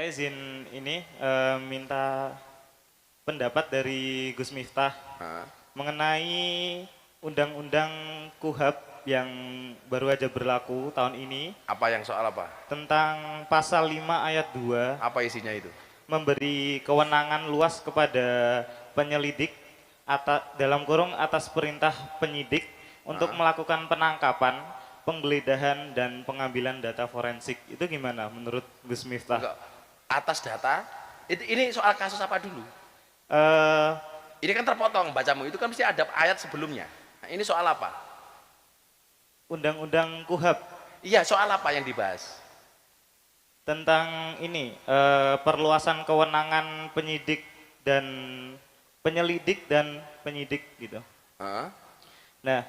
Saya izin ini minta pendapat dari Gus Miftah Hah? mengenai undang-undang KUHAP yang baru aja berlaku tahun ini Apa yang soal apa? tentang pasal 5 ayat 2 Apa isinya itu? memberi kewenangan luas kepada penyelidik dalam kurung atas perintah penyidik untuk melakukan penangkapan, penggeledahan dan pengambilan data forensik. Itu gimana menurut Gus Miftah? Enggak. Atas data, ini soal kasus apa dulu? Eh, Ini kan terpotong bacamu, itu kan mesti ada ayat sebelumnya. Nah, ini soal apa? Undang-undang KUHAP Iya, soal apa yang dibahas? tentang ini perluasan kewenangan penyidik dan penyelidik dan penyidik gitu. Hah? Nah,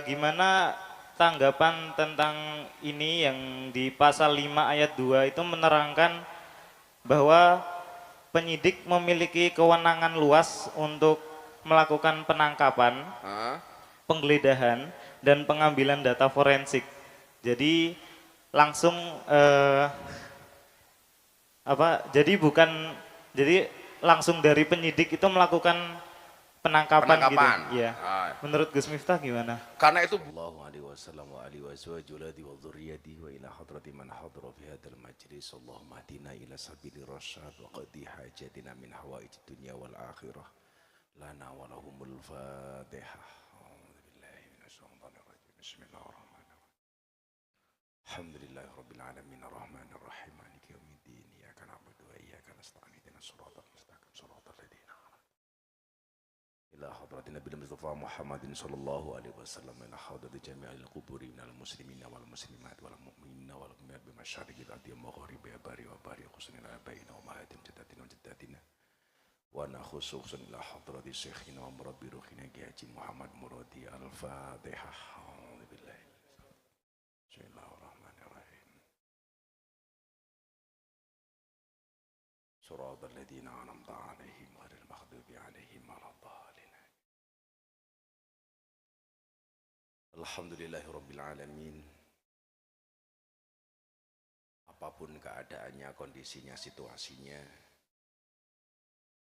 gimana tanggapan tentang ini yang di pasal 5 ayat 2 itu menerangkan bahwa penyidik memiliki kewenangan luas untuk melakukan penangkapan, Hah? penggeledahan dan pengambilan data forensik. Jadi langsung jadi langsung dari penyidik itu melakukan penangkapan gitu. Iya. Ah. Menurut Gus Miftah gimana? Karena itu Allahu alaihi wasallam wa alihi wazwajuladi wa dzurriyyati wa ila hadrati man hadra fi hadzal majlis Allahumma hadina ila sabili rasyad wa qadi hajatina min hawaijid dunya wal akhirah lana wa lahumul fatihah. A'udzubillahi minasyaitonir rajim. Bismillahirrahmanirrahim. Alhamdulillahirabbil alamin arrahmanir rahim maliki yaumiddin iyyaka na'budu wa iyyaka nasta'in ihdinas siratal mustaqim siratal ladzina ila hadratin Nabi Mustafa Muhammadin sallallahu alaihi wasallam ila hadrati jami'il quburi minal muslimina wal muslimat wal mu'minina wal mu'minat bi masyariqil ardi wa magharibi bari wa bari khusnil abaina wa ma'atin jaddatina wa jaddatina wa nakhususun ila hadrati syekhina wa murabbi ruhina Haji Muhammad Muradi al-Fatihah. A'udzubillahi Bismillahirrahmanirrahim. Suratal ladzina an'amta 'alaihim ghairil maghdubi 'alaihim waladdallin. Alhamdulillahirabbil alamin. Apapun keadaannya, kondisinya, situasinya,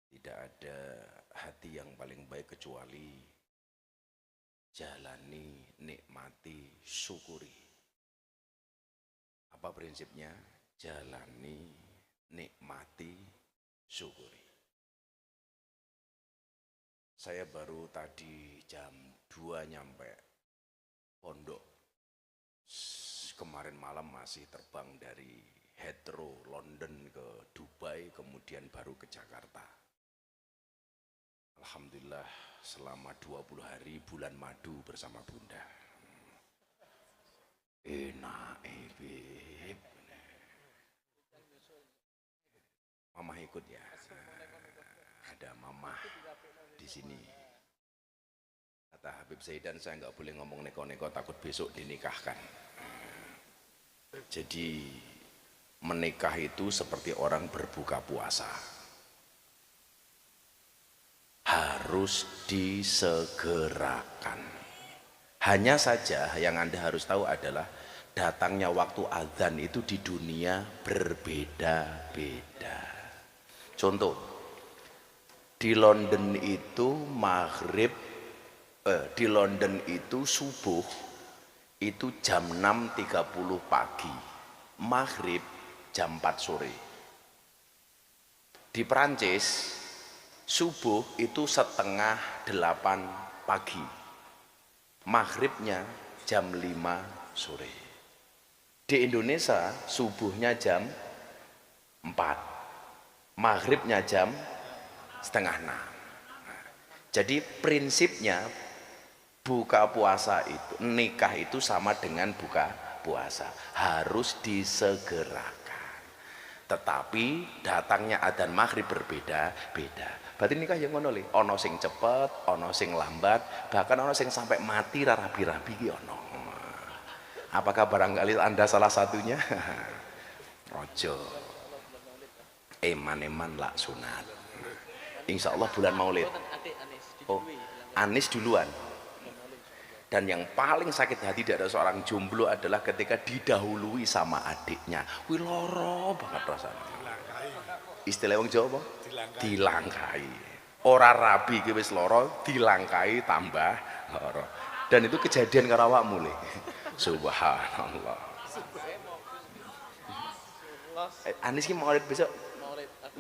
tidak ada hati yang paling baik kecuali jalani, nikmati, syukuri. Apa prinsipnya? Jalani, nikmati, syukuri. Saya baru tadi jam 2 nyampe pondok. Kemarin malam masih terbang dari Heathrow, London ke Dubai, kemudian baru ke Jakarta. Alhamdulillah selama 20 hari bulan madu bersama Bunda. Enak, Beb. Mama ikut ya. Ada mama di sini. Kata Habib Zaidan, saya nggak boleh ngomong neko-neko, takut besok dinikahkan. Jadi menikah itu seperti orang berbuka puasa, harus disegerakan. Hanya saja yang Anda harus tahu adalah datangnya waktu azan itu di dunia berbeda-beda. Contoh, di London itu di London itu subuh itu jam 6.30 pagi, maghrib jam 4 sore. Di Perancis subuh itu setengah 8 pagi, maghribnya jam 5 sore. Di Indonesia subuhnya jam 4, maghribnya jam setengah 6. Jadi prinsipnya buka puasa itu, nikah itu sama dengan buka puasa, harus disegerakan. Tetapi datangnya adzan maghrib berbeda-beda. Berarti nikah yang ngono li, ono sing cepet, ono sing lambat, bahkan ono sing sampai mati rabi-rabi ki ono. Apakah barangkali Anda salah satunya? Ojo. Eman-eman lak sunat. Insya Allah bulan Maulid. Oh, Anis duluan. Dan yang paling sakit hati dari seorang jomblo adalah ketika didahului sama adiknya. Wih loro banget rasanya. Istilah wong Jawa apa? Dilangkai. Ora rabi ki wis lara, dilangkai tambah lara. Dan itu kejadian karo awakmu le. Subhanallah. Anis ki maulid besok.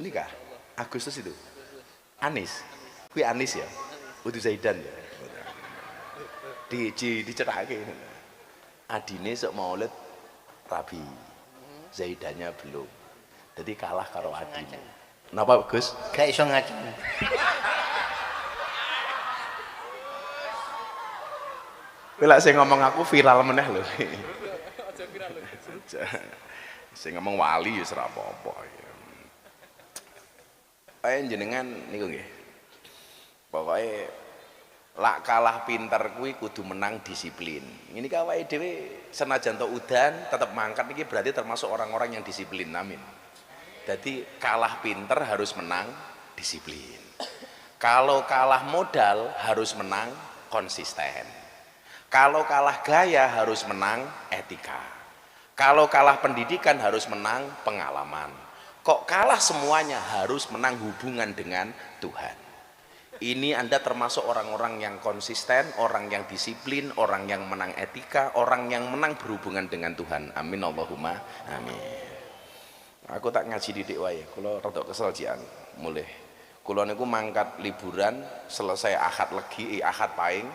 Ini kah? Agustus itu. Anis. Kuwi Anis ya. Udu Zaidan ya. Dicethake. Adine sok maulid rabi. Zaidannya belum. Jadi kalah karo adine. Napa Gus? Gak iso ngajeng. Bila saya ngomong aku viral meneh lho. Saya ngomong wali ya ora apa-apa. Ayo jenengan niku nggih. Pokoke lak kalah pinter kuwi kudu menang disiplin. Ini kawake dhewe senajan to udan tetap mangkat niki berarti termasuk orang-orang yang disiplin. Amin. Jadi kalah pinter harus menang disiplin. Kalau kalah modal harus menang konsisten. Kalau kalah gaya harus menang etika. Kalau kalah pendidikan harus menang pengalaman. Kok kalah semuanya harus menang hubungan dengan Tuhan. Ini Anda termasuk orang-orang yang konsisten, orang yang disiplin, orang yang menang etika, orang yang menang berhubungan dengan Tuhan. Amin Allahumma amin. Aku tak ngaji didik wae, kula rada kesel jian mulih. Kula niku mangkat liburan selesai Ahad Legi, Ahad Paing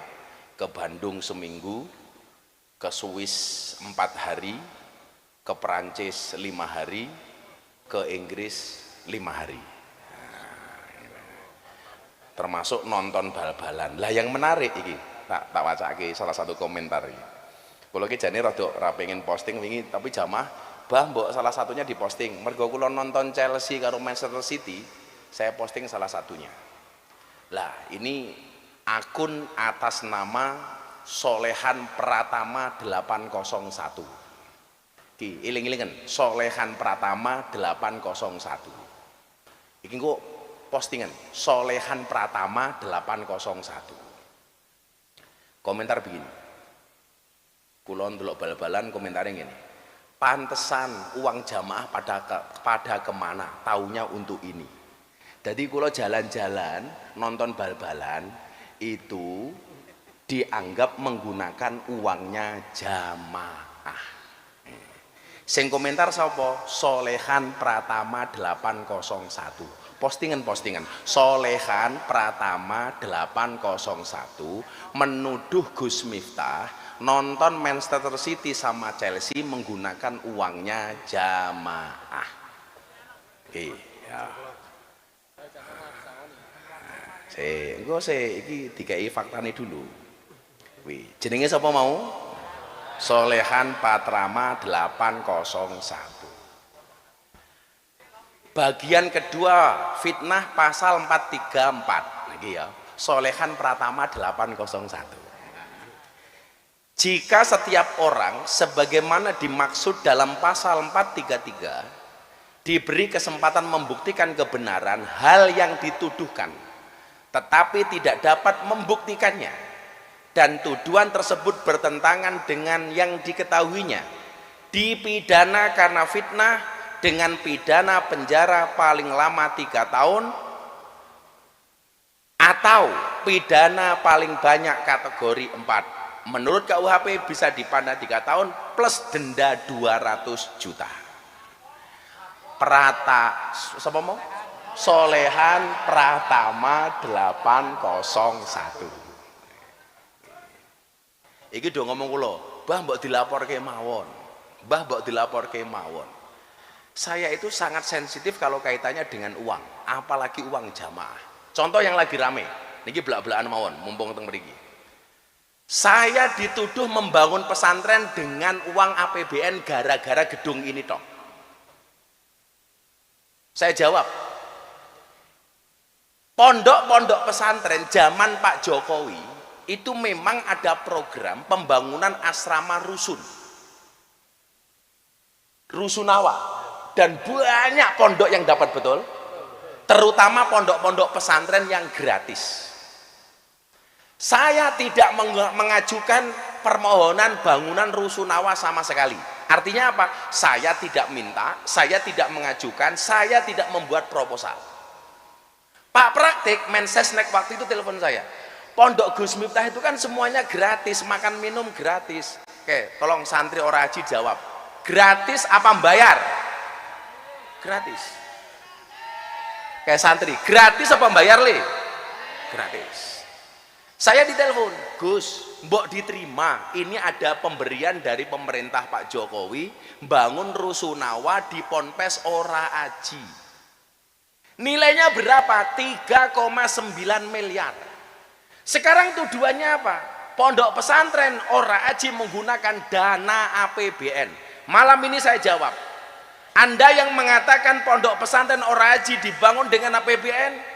ke Bandung seminggu, ke Swiss 4 hari, ke Perancis 5 hari, ke Inggris 5 hari. Termasuk nonton bal-balan. Lah yang menarik iki, tak wacake salah satu komentar iki. Kula iki jane rada ora pengen posting wingi tapi jamaah bah mbok salah satunya diposting. Mergo kula nonton Chelsea karo Manchester City, saya posting salah satunya. Lah, ini akun atas nama Solehan Pratama 801. Ki iling-ilingen, Solehan Pratama 801. Iki kok postingan Solehan Pratama 801. Komentar begini. Kula ndelok bal-balan komentare ngene. Pantesan uang jamaah pada kemana, taunya untuk ini. Jadi kalau jalan-jalan nonton bal-balan itu dianggap menggunakan uangnya jamaah. Sing komentar sapa? Solehan Pratama 801. Postingan Solehan Pratama 801 menuduh Gus Miftah nonton Manchester City sama Chelsea menggunakan uangnya jamaah. Oke, ya. Engko iki dikai faktane dulu. Kuwi jenenge sapa mau? Solehan Pratama 801. Bagian kedua fitnah pasal 434. Niki ya. Solehan Pratama 801. Jika setiap orang sebagaimana dimaksud dalam pasal 433 diberi kesempatan membuktikan kebenaran hal yang dituduhkan tetapi tidak dapat membuktikannya dan tuduhan tersebut bertentangan dengan yang diketahuinya, dipidana karena fitnah dengan pidana penjara paling lama 3 tahun atau pidana paling banyak kategori 4. Menurut KUHP bisa dipidana 3 tahun plus denda 200 juta. Siapa mau? Solehan Pratama 801. Iki do ngomong kula, Mbah mbok dilaporke mawon. Mbah mbok dilaporke mawon. Saya itu sangat sensitif kalau kaitannya dengan uang, apalagi uang jamaah. Contoh yang lagi rame, niki belak-belakan mawon, mumpung teng mriki. Saya dituduh membangun pesantren dengan uang APBN gara-gara gedung ini toh. Saya jawab, pondok-pondok pesantren zaman Pak Jokowi itu memang ada program pembangunan asrama rusunawa, dan banyak pondok yang dapat betul, terutama pondok-pondok pesantren yang gratis. Saya tidak mengajukan permohonan bangunan rusunawa sama sekali. Artinya apa? Saya tidak minta, saya tidak mengajukan, saya tidak membuat proposal. Pak Praktik, Mensesnek waktu itu telepon saya. Pondok Gus Miftah itu kan semuanya gratis, makan minum gratis. Oke, tolong santri ora haji jawab. Gratis apa bayar? Gratis. Kayak santri, gratis apa bayar le? Gratis. Saya ditelepon, Gus, mbok diterima, ini ada pemberian dari pemerintah Pak Jokowi bangun rusunawa di Ponpes Ora Aji. Nilainya berapa? 3,9 miliar. Sekarang tuduhannya apa? Pondok pesantren Ora Aji menggunakan dana APBN. Malam ini saya jawab, Anda yang mengatakan pondok pesantren Ora Aji dibangun dengan APBN,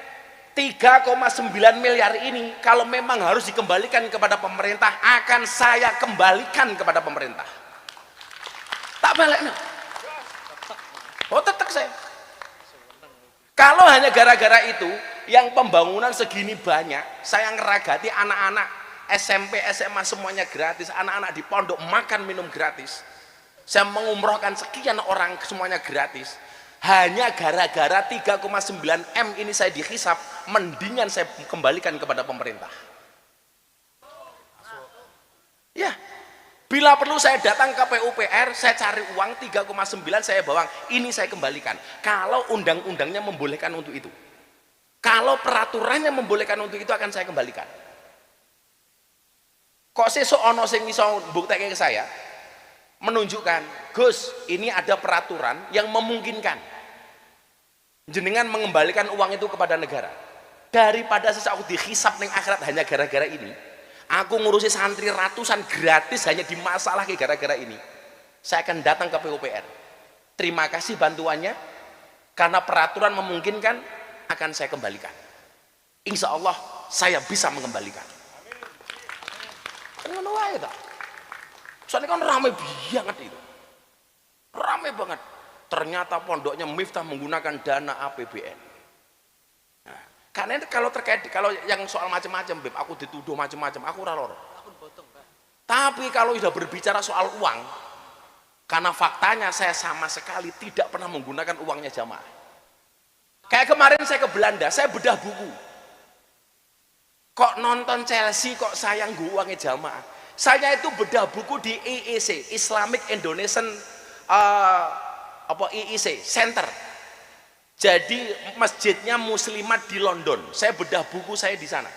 3,9 miliar ini kalau memang harus dikembalikan kepada pemerintah, akan saya kembalikan kepada pemerintah. Tak balik no. Oh tetek saya. Kalau hanya gara-gara itu, yang pembangunan segini banyak, saya ngeragati anak-anak SMP, SMA semuanya gratis, anak-anak di pondok makan minum gratis. Saya mengumrohkan sekian orang semuanya gratis. Hanya gara-gara 3,9 M ini saya dihisap, mendingan saya kembalikan kepada pemerintah. Ya, bila perlu saya datang ke PUPR, saya cari uang 3,9 saya bawa, ini saya kembalikan. Kalau undang-undangnya membolehkan untuk itu, kalau peraturannya membolehkan untuk itu, akan saya kembalikan. Kok sesuk ono sing iso mbuktekke ke saya, menunjukkan, Gus, ini ada peraturan yang memungkinkan jenengan mengembalikan uang itu kepada negara. Daripada sesuatu dihisap ning akhirat hanya gara-gara ini, aku ngurusi santri ratusan gratis hanya di masalah kayak gara-gara ini, saya akan datang ke PUPR. Terima kasih bantuannya, karena peraturan memungkinkan, akan saya kembalikan. Insya Allah saya bisa mengembalikan. Kan ngono wae ta. Soalnya kan ramai banget itu, ramai banget. Ternyata pondoknya Miftah menggunakan dana APBN. Nah, karena kalau terkait, kalau yang soal macam-macam, Beb, aku dituduh macam-macam, aku ora loro. Tapi kalau sudah berbicara soal uang, karena faktanya saya sama sekali tidak pernah menggunakan uangnya jamaah. Kayak kemarin saya ke Belanda, saya bedah buku. Kok nonton Chelsea kok sayang uangnya jamaah? Saya itu bedah buku di IEC, Islamic Indonesian IEC Center. Jadi masjidnya muslimat di London. Saya bedah buku saya di sana.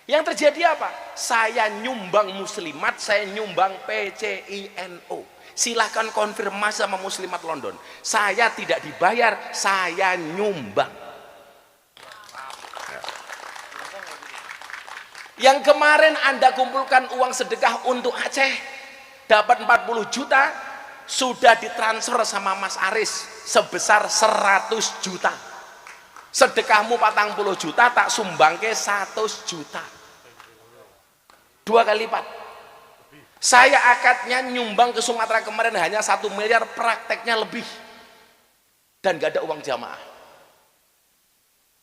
Yang terjadi apa? Saya nyumbang muslimat, saya nyumbang PCINO. Silahkan konfirmasi sama muslimat London. Saya tidak dibayar, saya nyumbang. Yang kemarin Anda kumpulkan uang sedekah untuk Aceh, dapat 40 juta, sudah ditransfer sama Mas Aris sebesar 100 juta. Sedekahmu 40 juta, tak sumbangke 100 juta. 2 kali lipat. Saya akadnya nyumbang ke Sumatera kemarin hanya 1 miliar, prakteknya lebih. Dan gak ada uang jamaah.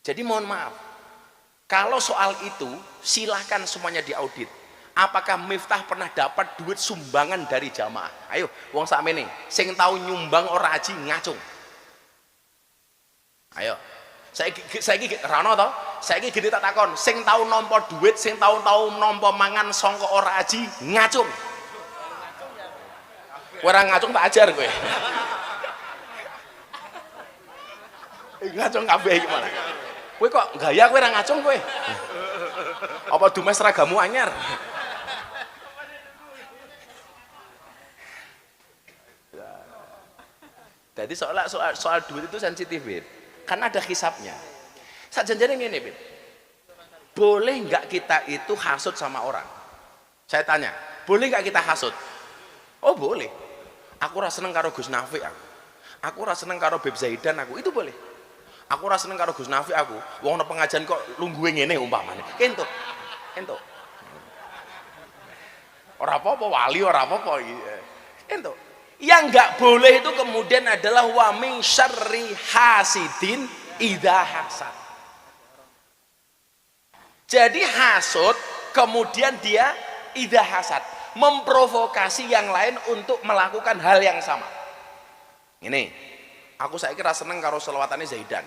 Jadi mohon maaf, kalau soal itu silahkan semuanya diaudit. Apakah Miftah pernah dapat duit sumbangan dari jamaah? Ayo, wong sakmene sing tahu nyumbang ora haji ngacung. Ayo. Saiki rano to? Saiki gini tak takon, sing tahu nampa duit, sing tahu nampa mangan sangka ora haji ngacung. Ora ngacung tak ajar kowe. Ngacung kabeh iki malah. Kowe kok gaya kowe ora ngacung kowe? Apa dumes seragamu anyar? Jadi soal duit itu sensitif, Bib. Karena ada hisapnya. Sajanjane ngene, Bib. Boleh nggak kita itu hasut sama orang? Saya tanya, boleh nggak kita hasut? Oh boleh. Aku rasa seneng karo Gus Nafi aku rasa seneng karo Beb Zaidan aku, itu boleh. Aku rasa seneng karo Gus Nafi aku, wong nang pengajian kok lungguhe ngene umpamane. Entuk. Ora apa-apa wali, ora apa-apa iki. Entuk. Yang nggak boleh itu kemudian adalah wa min syarri hasidin idza hasad. Jadi hasud kemudian dia idza hasad. memprovokasi yang lain untuk melakukan hal yang sama. Ini aku saiki ra seneng karo selawatane Zaidan.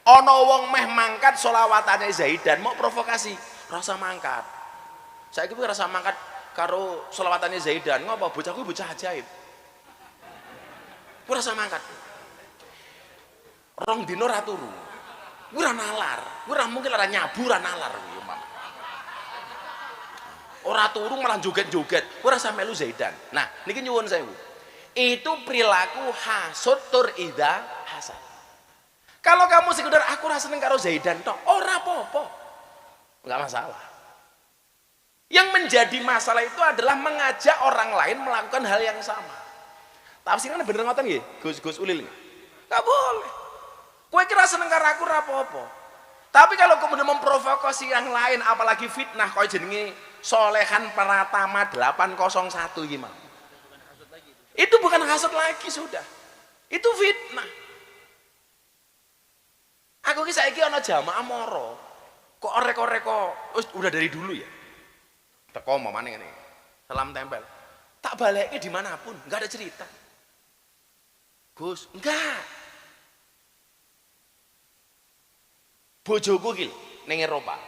Ana wong meh mangkat selawatane Zaidan mau provokasi, rasa mangkat. Saiki kuwi rasa mangkat karo selawatane Zaidan, ngopo bocah kuwi bocah ajaib. Kuwi rasa mangkat. Rong dino ra turu. Kuwi ra nalar, kuwi ra mungkin ora nyabu ra nalar kuwi umpama. Ora turu malah joget-joget, kuwi rasa melu Zaidan. Nah, niki nyuwun sewu. Itu perilaku hasud tur ida hasad. Kalau kamu sekedar aku rasa seneng karo Zaidan tok, ora apa-apa. Enggak masalah. Yang menjadi masalah itu adalah mengajak orang lain melakukan hal yang sama. Tafsirnya bener ngoten nggih, Gus Ulil. Enggak boleh. Kowe kira seneng karo aku ora apa-apa. Tapi kalau kemudian memprovokasi yang lain apalagi fitnah koyo jenenge Solehan Pratama 801 gimana? Itu bukan hasad lagi sudah. Itu fitnah. Aku ki saiki ana jamaah moro. Kok orek-oreko udah dari dulu ya. Teko mamane ngene. Salam tempel. Tak balekke dimanapun, enggak ada cerita. Gus, enggak. Bojoku ki ning Eropa.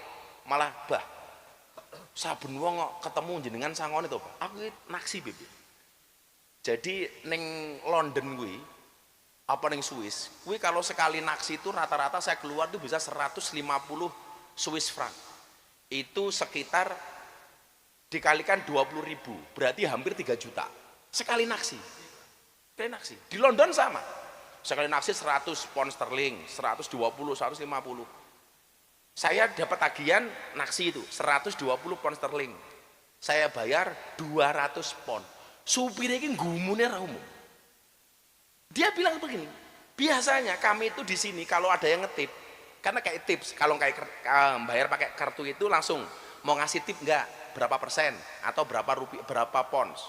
Malah bah. Saben wong kok ketemu jenengan sangone to, Pak. Aku naksi Beb. Jadi ning London kuwi apa ning Swiss, kuwi kalau sekali naksi itu rata-rata saya keluar tuh bisa 150 Swiss franc. Itu sekitar dikalikan 20.000, berarti hampir 3 juta. Sekali naksi. Sekali naksi. Di London sama. Sekali naksi 100 pound sterling, 120, 150. Saya dapat tagihan naksi itu 120 pound sterling. Saya bayar 200 pound. Supirnya ini gumune ra umum. Dia bilang begini, biasanya kami itu di sini kalau ada yang ngetip, karena kayak tips, kalau kayak bayar pakai kartu itu langsung mau ngasih tip enggak, berapa persen atau berapa rupiah, berapa pounds.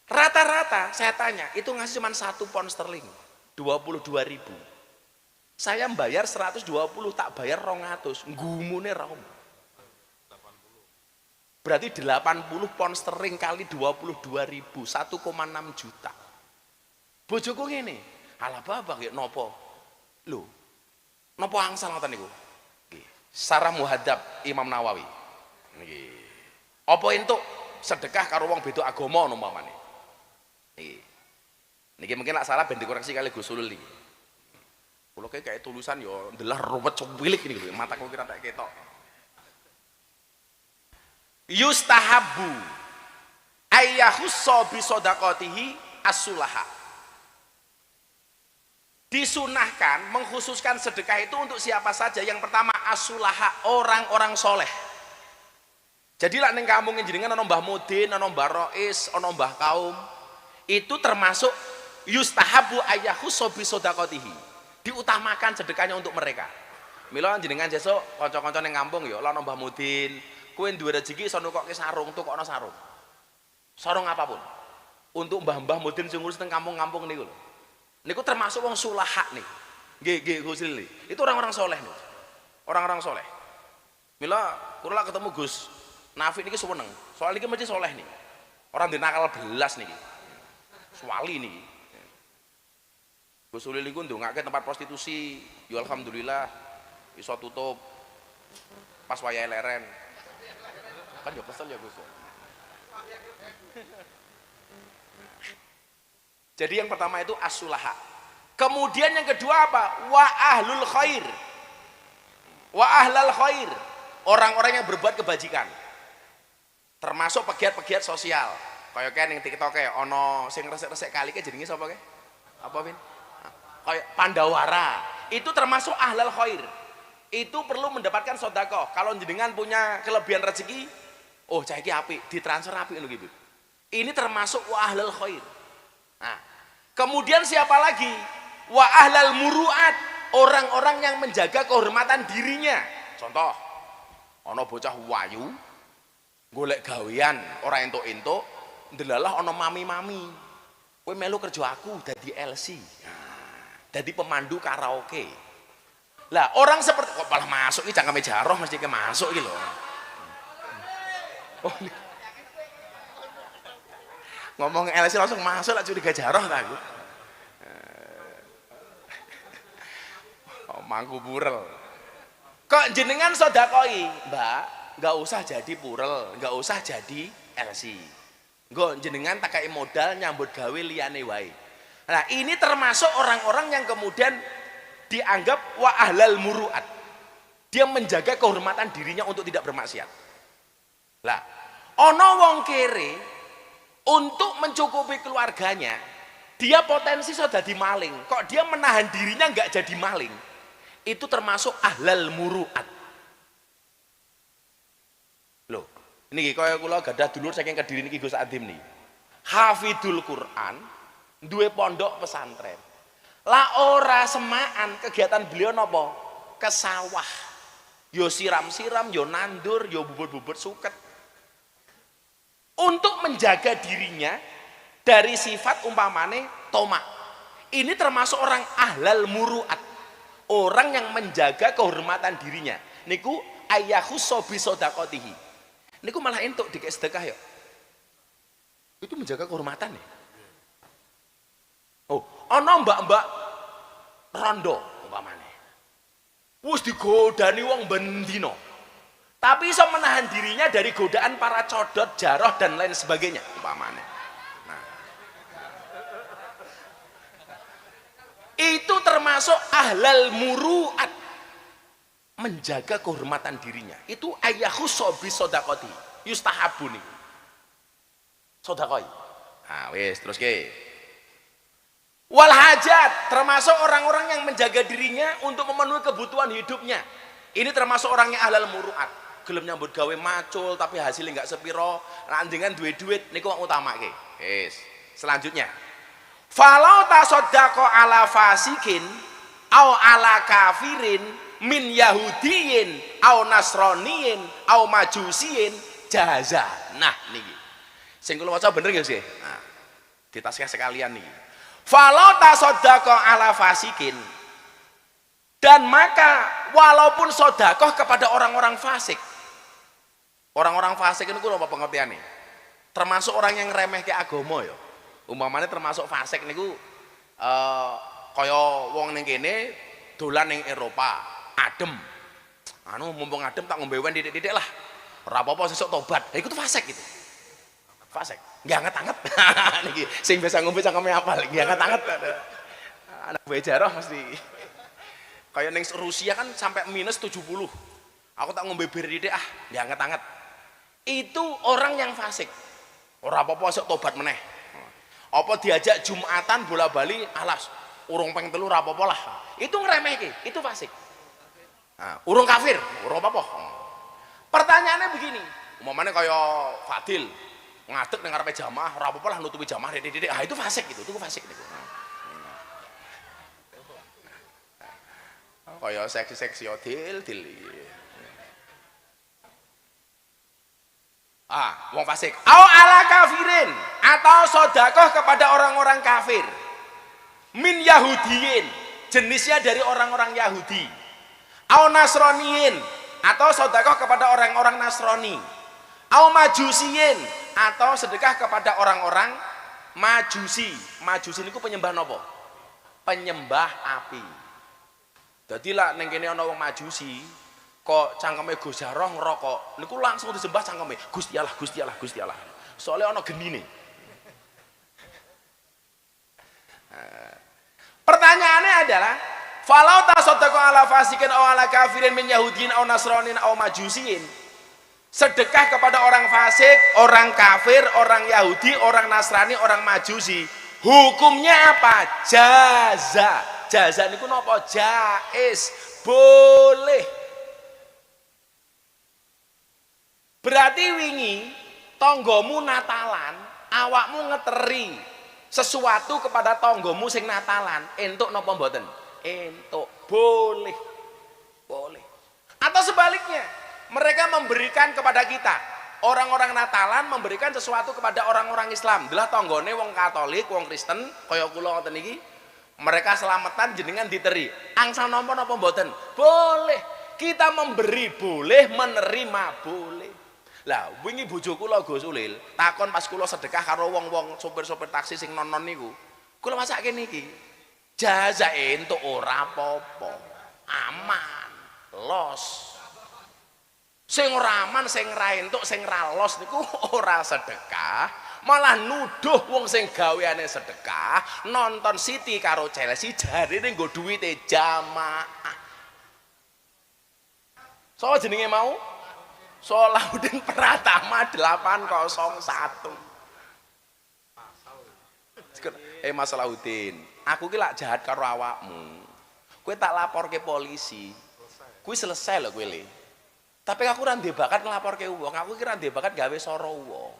Rata-rata saya tanya, itu ngasih cuma 1 pound sterling, 22.000. Saya bayar 120, tak bayar 200, gumune ra umum. Berarti 80 pound sterling kali 22.000, 1,6 juta. Bojoku ngene, ala babak ya nopo? Lho, nopo angsal ngoten niku? Nggih. Sarah Muhadzab Imam Nawawi. Nggih. Apa entuk sedekah karo wong beda agama umpamane? Nggih. Niki mungkin lak salah ben dikoreksi kali Gus Ulul niki. Kula kayak tulisan yo ndelah ruwet cilik niku, mataku kira tak ketok. Yustahabbu ayyahussa bi shadaqatihi as-sulaha. Disunahkan mengkhususkan sedekah itu untuk siapa saja. Yang pertama as-sulaha, orang-orang soleh. Jadi lah ning kampung jenengan ana Mbah Mudin, ana Mbah Rois, ana Mbah Kaum, itu termasuk yustahabbu ayyahussa bi shadaqatihi. Diutamakan sedekahnya untuk mereka. Mila jenengan sesuk kanca-kanca ning kampung ya ana Mbah Mudin, kowe duwe rezeki iso nukokke sarung, tukokno sarung. Sarung apapun. Untuk mbah-mbah mudin sing ngurus teng kampung-kampung niku lho. Niku termasuk wong sulaha nih. Nggih Gusil. Itu orang-orang soleh nih. Orang-orang soleh. Mila kula ketemu Gus Nafi niki seneng. Soal niki mesti soleh nih. Orang dinakal belas niki. Suwali niki. Gus Ulil niku ndongake tempat prostitusi, ya alhamdulillah iso tutup pas wayahe leren. Kan ya kesel ya Gus. Jadi yang pertama itu as-sulaha. Kemudian yang kedua apa? Wa ahlul khair. Wa ahlal khair. Orang-orang yang berbuat kebajikan. Termasuk pegiat-pegiat sosial. Kayak kan yang TikTok kayak ono sing resik-resik kali ke jenenge sapa ke? Apa Vin? Kayak Pandawara. Itu termasuk ahlal khair. Itu perlu mendapatkan sedekah. Kalau jenengan punya kelebihan rezeki, oh cah iki apik, ditransfer apik ngono gitu. Ini termasuk wa ahlal khair. Nah, kemudian siapa lagi? Wa ahlal muruat, orang-orang yang menjaga kehormatan dirinya. Contoh, ana bocah wayu golek gawean ora entuk-entuk, ndelalah ana mami-mami. Kowe melu kerja aku dadi LC. Nah, dadi pemandu karaoke. Lah, orang seperti kok malah masuk iki cangkeme jaroh mesti ke masuk iki lho. Oh, ngomong LC langsung masuk lah curiga jaroh tak aku. Mangku purel. Kok jenengan sodakoi, Mbak? Nggak usah jadi purel, nggak usah jadi LC. Nggak jenengan takai modal nyambut gawe liyane wae. Nah ini termasuk orang-orang yang kemudian dianggap wa ahlal muruat. Dia menjaga kehormatan dirinya untuk tidak bermaksiat. Lah, ono wong kere untuk mencukupi keluarganya, dia potensi sudah jadi maling. Kok dia menahan dirinya nggak jadi maling? Itu termasuk ahlal muruat. Loh, ini kaya kula gadah dulur saking Kediri niki Gus Adim nih. Hafidul Quran, duwe pondok pesantren. Lah ora semaan kegiatan beliau napa? Ke sawah. Yo siram-siram, yo nandur, yo bubur-bubur suket. Untuk menjaga dirinya dari sifat umpamane tomak. Ini termasuk orang ahlal muruat. Orang yang menjaga kehormatan dirinya. Niku ayyahu sobi sodakotihi. Niku malah entuk dikek sedekah ya. Itu menjaga kehormatan ya. Oh, ana mbak-mbak rondo umpamane. Wis digodani wong bendino. Tapi iso menahan dirinya dari godaan para codot, jaroh dan lain sebagainya umpamane. Nah. Itu termasuk ahlal muruat. Menjaga kehormatan dirinya. Itu ayyahu sobi sodakoti. Yustahabu nih. Sodakoi. Nah wis terus ke. Wal hajat, termasuk orang-orang yang menjaga dirinya untuk memenuhi kebutuhan hidupnya. Ini termasuk orang yang ahlal muruat. Gelem nyambut gawe macul tapi hasilnya nggak sepiro. Dengan duit niku wong utamake. Yes. Selanjutnya. Falau tasoddaqo ala fasikin au ala kafirin min yahudiyin au nasroniyin au majusiyin jaza. Nah niki. Sing kula waca bener nggih, Sih? Nah, ditaskah sekalian niki. Falau tasoddaqo ala fasikin, dan maka walaupun sodakoh kepada orang-orang fasik, orang-orang fasik itu apa pengertiannya? Termasuk orang yang remeh ke agama ya. Umpamanya termasuk fasik niku kaya wong ning kene dolan ning Eropa, adem. Anu mumpung adem tak ngombe wen titik-titik lah. Ora apa-apa sesuk tobat. Lah iku tuh fasik gitu. Fasik. Nggak anget-anget. Niki sing biasa ngombe cangkeme apal, nggak anget-anget. Anak bae jarah mesti. Kayak neng Rusia kan sampai minus 70. Aku tak ngombe bir titik ah, nggak anget-anget. Itu orang yang fasik. Ora apa-apa sok tobat meneh. Apa diajak Jumatan bola-bali alas urung peng telu ora apa-apa lah. Itu ngremehke, itu fasik. Nah, urung kafir, ora apa-apa. Pertanyaannya begini, umpamane kaya Fadil ngadeg ning ngarepe jamaah, ora apa-apa lah nutupi jamaah titik-titik. Ah itu fasik gitu, itu fasik niku. Kaya seksi-seksi dil. Ah, wong fasik. Au ala kafirin, atau sodakoh kepada orang-orang kafir. Min yahudiyin, jenisnya dari orang-orang Yahudi. Au nasroniyin, atau sodakoh kepada orang-orang Nasrani. Au majusiyin, atau sedekah kepada orang-orang majusi. Majusi niku penyembah nopo? Penyembah api. Jadi lah neng kene ana wong majusi, kok cangkeme Gus Jarah ngerokok, niku langsung disembah cangkeme Gusti Allah, Gusti Allah, Gusti Allah. Soalnya ana genine. Pertanyaannya adalah, falau tasaddaqu ala fasikin aw ala kafirin min yahudin aw nasranin aw majusin. Sedekah kepada orang fasik, orang kafir, orang Yahudi, orang Nasrani, orang Majusi. Hukumnya apa? Jaza. Jaza niku napa? Jaiz. Boleh. Berarti wingi tonggomu Natalan, awakmu ngeteri sesuatu kepada tonggomu sing Natalan, entuk napa mboten? Entuk. Boleh. Boleh. Atau sebaliknya, mereka memberikan kepada kita, orang-orang Natalan memberikan sesuatu kepada orang-orang Islam. Delah tonggone wong Katolik, wong Kristen, kaya kula ngoten iki, mereka selamatan jenengan diteri. Angsal nampa napa mboten? Boleh. Kita memberi boleh, menerima boleh. Lah wingi bojo kula Gus Ulil takon pas kula sedekah karo wong-wong sopir-sopir taksi sing non-non niku. Kula masake niki. Jazae entuk ora apa-apa. Aman. Los. Sing ora aman, sing ra entuk, sing ra los niku ora sedekah, malah nuduh wong sing gaweane sedekah nonton City karo Chelsea jarine nggo duwite jamaah. So jenenge mau Salahuddin Pratama 801. Mas Salahuddin, aku ki lak jahat karo awakmu. Kowe tak laporke polisi. Kuwi selesai lho kowe le. Tapi aku ora ndek bakat nglaporke wong, aku ki ora ndek bakat gawe sara wong.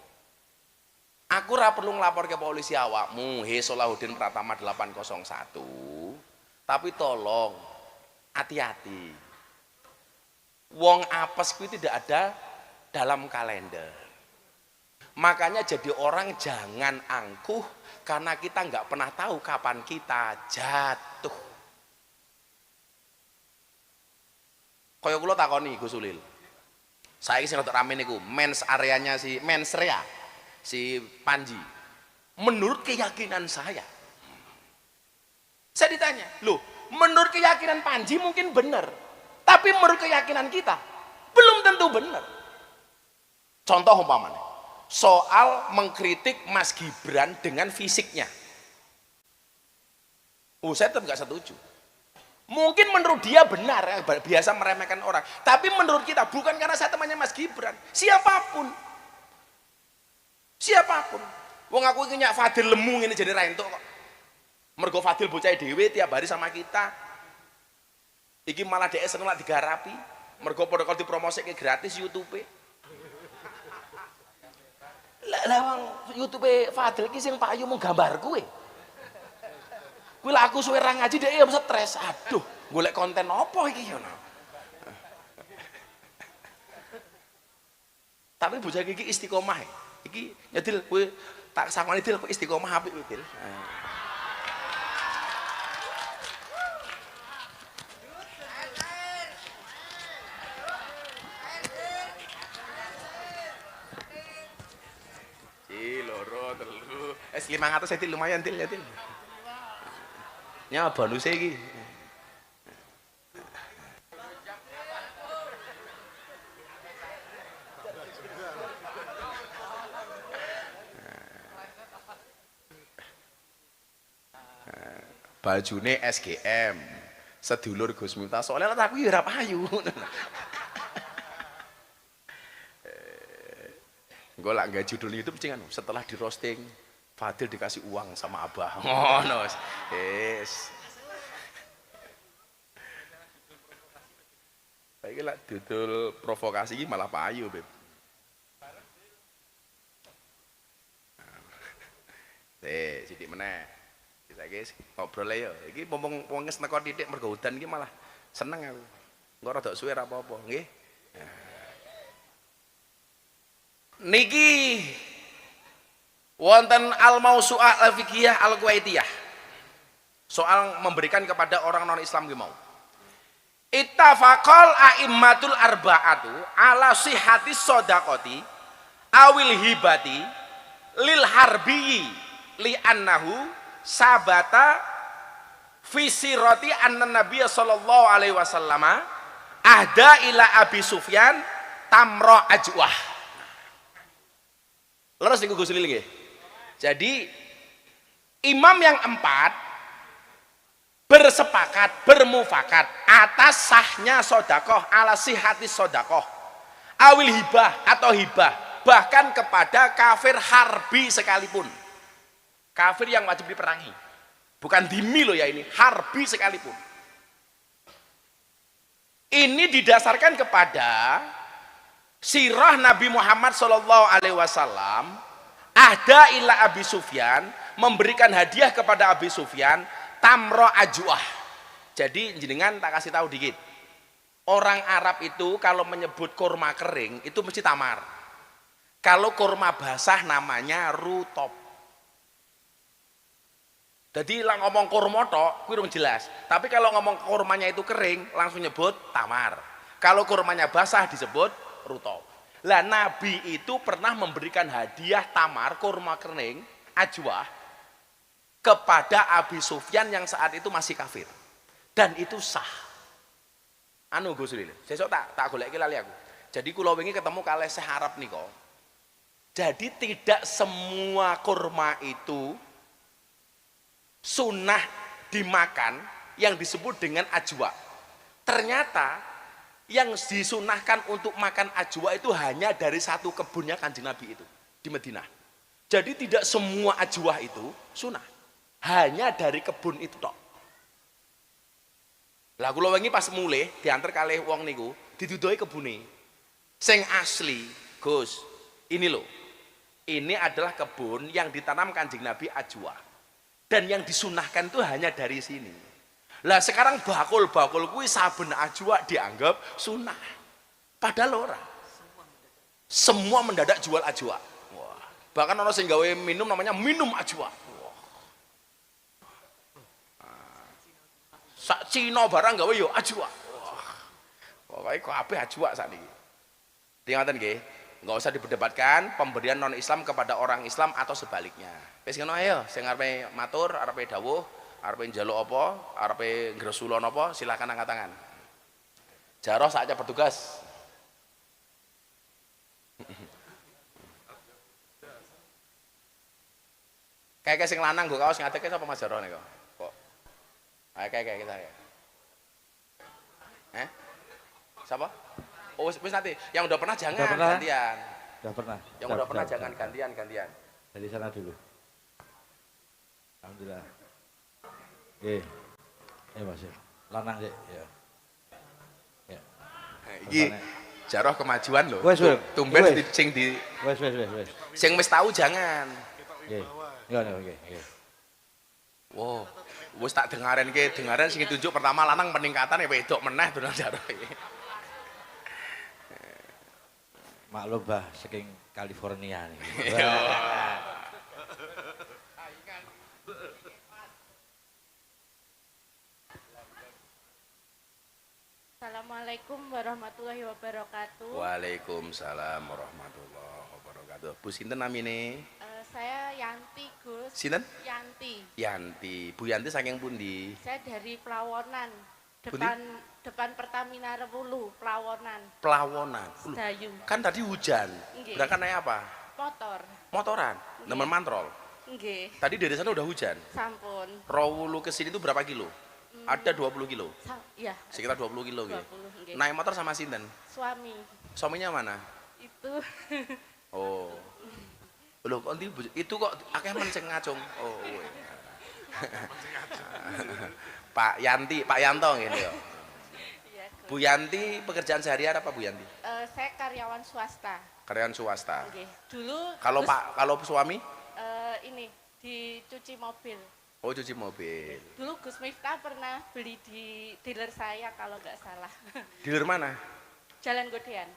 Aku ora perlu nglaporke polisi awakmu, he Salahuddin Pratama 801. Tapi tolong hati-hati. Wong apes kuwi tidak ada dalam kalender. Makanya jadi orang jangan angkuh karena kita nggak pernah tahu kapan kita jatuh. Kaya kula takoni Gus Ulil. Saiki sing rada rame niku mens areanya si mensrea si Panji. Menurut keyakinan saya ditanya, loh, menurut keyakinan Panji mungkin benar. Tapi menurut keyakinan kita belum tentu benar. Contoh umpamanya soal mengkritik Mas Gibran dengan fisiknya. Saya tetap nggak setuju. Mungkin menurut dia benar, biasa meremehkan orang. Tapi menurut kita bukan karena saya temannya Mas Gibran. Siapapun. Wong aku iki nyak Fadil lemu ngene jadi ra entuk kok. Mergo Fadil bocah dhewe tiap hari sama kita. Iki malah dhek seneng lak digarapi, mergo padha karo dipromosike gratis YouTube. Lah wong YouTube Fadil iki sing payu mung gambar kuwe. Kuwi lak aku suwe ra ngaji dhek ya stres. Aduh, golek konten apa iki ya. Tapi bocah iki istiqomah. Iki nyedil kowe tak sakmane dil istiqomah apik kowe dil. Loro telu 500 til lumayan til ya til. Nya bonus iki. Bajune SGM sedulur Gus Miftah soalnya aku ya ora payu. Gue lah nggak judul YouTube cingan setelah di roasting Fadil dikasih uang sama Abah. Ngono. Yes. Iki lah judul provokasi iki malah payu, Beb. Sithik meneh. Kita guys ngobrol ya. Iki mumpung wong wis neko titik mergo udan iki malah seneng aku. Engko rada suwe ra apa-apa, nggih. Niki wonten al-mausu'ah al-fiqhiyah al-kuwaitiyah. Soal memberikan kepada orang non Islam ki mau. Ittafaqal a'immatul arba'atu ala sihhati shadaqati awil hibati lil harbiyi li annahu sabata fi sirati anna nabiyya sallallahu alaihi wasallam ahda ila Abi Sufyan tamra ajwah. Leres niku Gus Lil nggih. Jadi imam yang 4 bersepakat, bermufakat atas sahnya sodakoh ala sihati sodakoh awil hibah atau hibah bahkan kepada kafir harbi sekalipun, kafir yang wajib diperangi, bukan dhimmi loh ya, ini harbi sekalipun. Ini didasarkan kepada sirah Nabi Muhammad SAW ahda ila Abi Sufyan, memberikan hadiah kepada Abi Sufyan tamro ajwah. Jadi jenengan tak kasih tahu dikit, orang Arab itu kalau menyebut kurma kering itu mesti tamar, kalau kurma basah namanya rutop. Jadi lah ngomong kurma tok kuwi jelas, tapi kalau ngomong kurmanya itu kering langsung nyebut tamar, kalau kurmanya basah disebut rutop. Lah Nabi itu pernah memberikan hadiah tamar, kurma kering, ajwa kepada Abi Sufyan yang saat itu masih kafir. Dan itu sah. Anu Gus Lil, sesuk tak goleki lali aku. Jadi kula wingi ketemu kalih Syekh Arab nika. Jadi tidak semua kurma itu sunnah dimakan yang disebut dengan ajwa. Ternyata yang disunahkan untuk makan ajwa itu hanya dari satu kebunnya Kanjeng Nabi itu di Madinah. Jadi tidak semua ajwa itu sunnah. Hanya dari kebun itu tok. Lah kula wingi pas mulih diantar kalih wong niku diduduhi kebune. Sing asli, Gus. Ini loh. Ini adalah kebun yang ditanam Kanjeng Nabi ajwa. Dan yang disunahkan itu hanya dari sini. Lah sekarang bakul-bakul kuwi saben ajwa dianggap sunnah. Padahal ora. Semua mendadak jual ajwa. Wah. Bahkan orang sing gawe minum namanya minum ajwa. Wah. Sak Cina barang gawe yo ajwa. Wah. Pokoke kabeh ajwa sakniki. Tingatan nggih. Nggak usah diperdebatkan pemberian non Islam kepada orang Islam atau sebaliknya. Wis ngono ayo, sing arepe matur, arepe dawuh, arepe njaluk apa, arepe ngresulon apa, silakan angkat tangan. Jaroh saatnya bertugas. Kayak sing lanang nggo kaos ngadeke sapa Mas Jaroh niku? Kok. Kayak kita ya. Siapa? Oh, wis nanti. Yang udah pernah jangan gantian. Udah pernah. Yang udah pernah jangan gantian. Dari sana dulu. Alhamdulillah. Mas. Lanang sih, ya. Ya. Iki Jaroh kemajuan loh. Wes. Tumben sing di Wes. Sing wis tahu jangan. Nggih. Nggih. Wow. Wis tak dengaren sing ditunjuk pertama lanang peningkatan ya wedok meneh bener Jaroh iki. Maklum bah saking California nih. Assalamualaikum warahmatullahi wabarakatuh. Waalaikumsalam warahmatullahi wabarakatuh. Bu sinten namine? Saya Yanti, Gus. Sinten? Yanti. Bu Yanti saking pundi? Saya dari Pelawonan. Pundi? Depan Pertamina Rewulu, Pelawonan. Pelawonan. Sedayu. Kan tadi hujan. Nggih. Berangkat naik apa? Motor. Motoran. Nemen mantrol. Nggih. Tadi dari sana udah hujan. Sampun. Rawulu ke sini itu berapa kilo? Ada 20 kilo. Ya. Sekitar 20 kilo gitu. 20, nggih. Naik motor sama sinten? Suami. Suaminya mana? Itu Oh. Loh, itu kok akeh men sing ngacung. Oh. Pak Yanto ngene ya. iya, Gus. Bu Yanti pekerjaan sehari-hari apa Bu Yanti? Saya karyawan swasta. Karyawan swasta. Nggih. Dulu Kalau Gus, kalau suami? ini dicuci mobil. Oh, cuci mobil. Dulu Gus Miftah pernah beli di dealer saya kalau nggak salah. Dealer mana? Jalan Godean.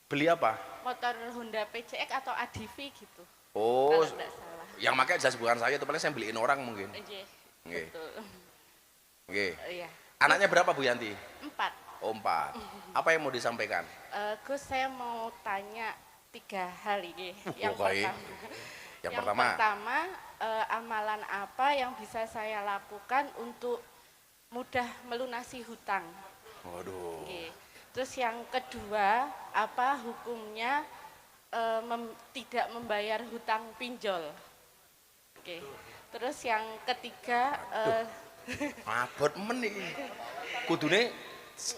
Beli apa? Motor Honda PCX atau ADV gitu. Oh, Kalau nggak salah. yang pakai jelas bukan saya, itu paling saya beliin orang mungkin. Nggih. Nggih. Betul. Oke. Iya. Anaknya berapa Bu Yanti? 4. Oh, 4. Apa yang mau disampaikan? Gus, saya mau tanya 3 hal ini. Oke. Yang pertama, amalan apa yang bisa saya lakukan untuk mudah melunasi hutang? waduh. Oke. Terus yang kedua, apa hukumnya tidak membayar hutang pinjol? Oke. Terus yang ketiga, Mabot men iki. Kudune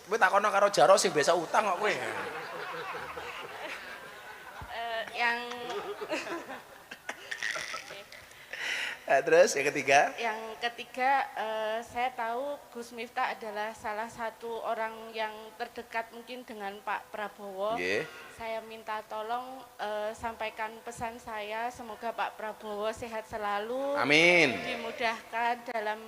kowe takono karo Jaro sing biasa utang kok kowe. yang Terus yang ketiga? Yang ketiga, saya tahu Gus Miftah adalah salah satu orang yang terdekat mungkin dengan Pak Prabowo. Nggih. Saya minta tolong sampaikan pesan saya, semoga Pak Prabowo sehat selalu. Amin. Dimudahkan dalam